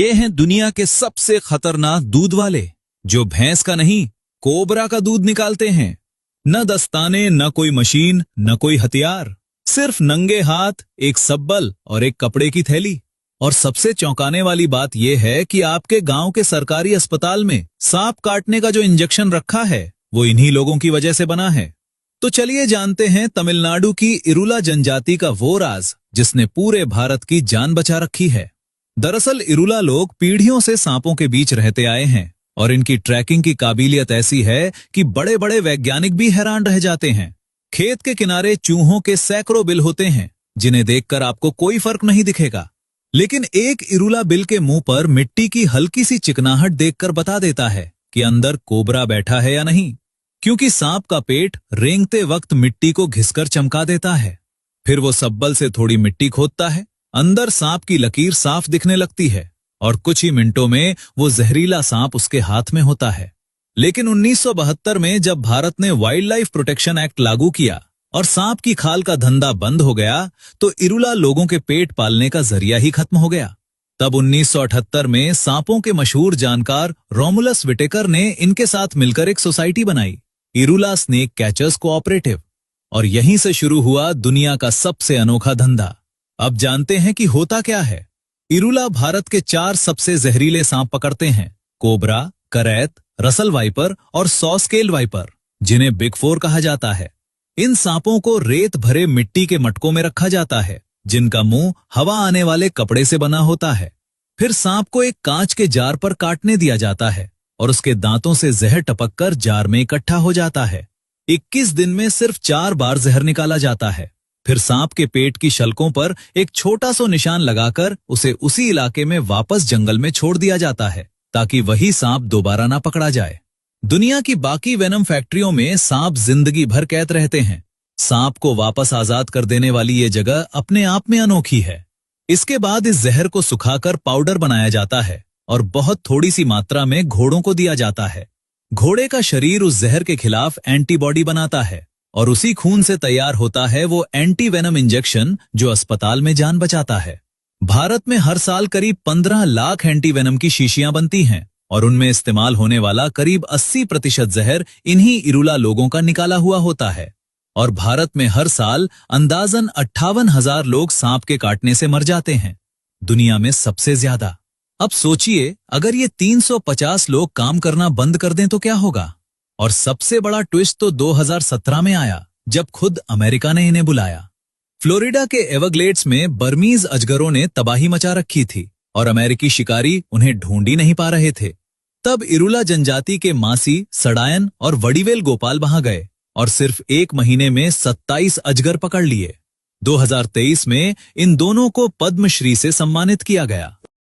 ये हैं दुनिया के सबसे खतरनाक दूध वाले, जो भैंस का नहीं कोबरा का दूध निकालते हैं। न दस्ताने, न कोई मशीन, न कोई हथियार, सिर्फ नंगे हाथ, एक सब्बल और एक कपड़े की थैली। और सबसे चौंकाने वाली बात यह है कि आपके गांव के सरकारी अस्पताल में सांप काटने का जो इंजेक्शन रखा है वो इन्हीं लोगों की वजह से बना है। तो चलिए जानते हैं तमिलनाडु की इरुला जनजाति का वो राज जिसने पूरे भारत की जान बचा रखी है। दरअसल इरुला लोग पीढ़ियों से सांपों के बीच रहते आए हैं और इनकी ट्रैकिंग की काबिलियत ऐसी है कि बड़े बड़े वैज्ञानिक भी हैरान रह जाते हैं। खेत के किनारे चूहों के सैकड़ों बिल होते हैं जिन्हें देखकर आपको कोई फर्क नहीं दिखेगा, लेकिन एक इरुला बिल के मुंह पर मिट्टी की हल्की सी चिकनाहट देखकर बता देता है कि अंदर कोबरा बैठा है या नहीं, क्योंकि सांप का पेट रेंगते वक्त मिट्टी को घिसकर चमका देता है। फिर वो सब्बल से थोड़ी मिट्टी खोदता है, अंदर सांप की लकीर साफ दिखने लगती है और कुछ ही मिनटों में वो जहरीला सांप उसके हाथ में होता है। लेकिन 1972 में जब भारत ने वाइल्ड लाइफ प्रोटेक्शन एक्ट लागू किया और सांप की खाल का धंधा बंद हो गया, तो इरुला लोगों के पेट पालने का जरिया ही खत्म हो गया। तब 1978 में सांपों के मशहूर जानकार रोमुलस विटेकर ने इनके साथ मिलकर एक सोसाइटी बनाई, इरुला स्नेक कैचर्स कोऑपरेटिव, और यहीं से शुरू हुआ दुनिया का सबसे अनोखा धंधा। अब जानते हैं कि होता क्या है। इरुला भारत के 4 सबसे जहरीले सांप पकड़ते हैं: कोबरा, करैत, रसल वाइपर और सॉस्केल वाइपर, जिन्हें बिग 4 कहा जाता है। इन सांपों को रेत भरे मिट्टी के मटकों में रखा जाता है, जिनका मुंह हवा आने वाले कपड़े से बना होता है। फिर सांप को एक कांच के जार पर काटने दिया जाता है और उसके दांतों से जहर टपककर जार में इकट्ठा हो जाता है। 21 दिन में सिर्फ 4 बार जहर निकाला जाता है। फिर सांप के पेट की शल्कों पर एक छोटा सा निशान लगाकर उसे उसी इलाके में वापस जंगल में छोड़ दिया जाता है, ताकि वही सांप दोबारा ना पकड़ा जाए। दुनिया की बाकी वेनम फैक्ट्रियों में सांप जिंदगी भर कैद रहते हैं। सांप को वापस आजाद कर देने वाली ये जगह अपने आप में अनोखी है। इसके बाद इस जहर को सुखाकर पाउडर बनाया जाता है और बहुत थोड़ी सी मात्रा में घोड़ों को दिया जाता है। घोड़े का शरीर उस जहर के खिलाफ एंटीबॉडी बनाता है और उसी खून से तैयार होता है वो एंटी वेनम इंजेक्शन जो अस्पताल में जान बचाता है। भारत में हर साल करीब 15 लाख एंटी वेनम की शीशियां बनती हैं और उनमें इस्तेमाल होने वाला करीब 80% जहर इन्हीं इरुला लोगों का निकाला हुआ होता है। और भारत में हर साल अंदाजन 58,000 लोग सांप के काटने से मर जाते हैं, दुनिया में सबसे ज्यादा। अब सोचिए, अगर ये 350 लोग काम करना बंद कर दें तो क्या होगा। और सबसे बड़ा ट्विस्ट तो 2017 में आया, जब खुद अमेरिका ने इन्हें बुलाया। फ्लोरिडा के एवरग्लेड्स में बर्मीज अजगरों ने तबाही मचा रखी थी और अमेरिकी शिकारी उन्हें ढूंढ ही नहीं पा रहे थे। तब इरुला जनजाति के मासी, सडायन और वडीवेल गोपाल वहां गए और सिर्फ 1 महीने में 27 अजगर पकड़ लिए। 2023 में इन दोनों को पद्मश्री से सम्मानित किया गया।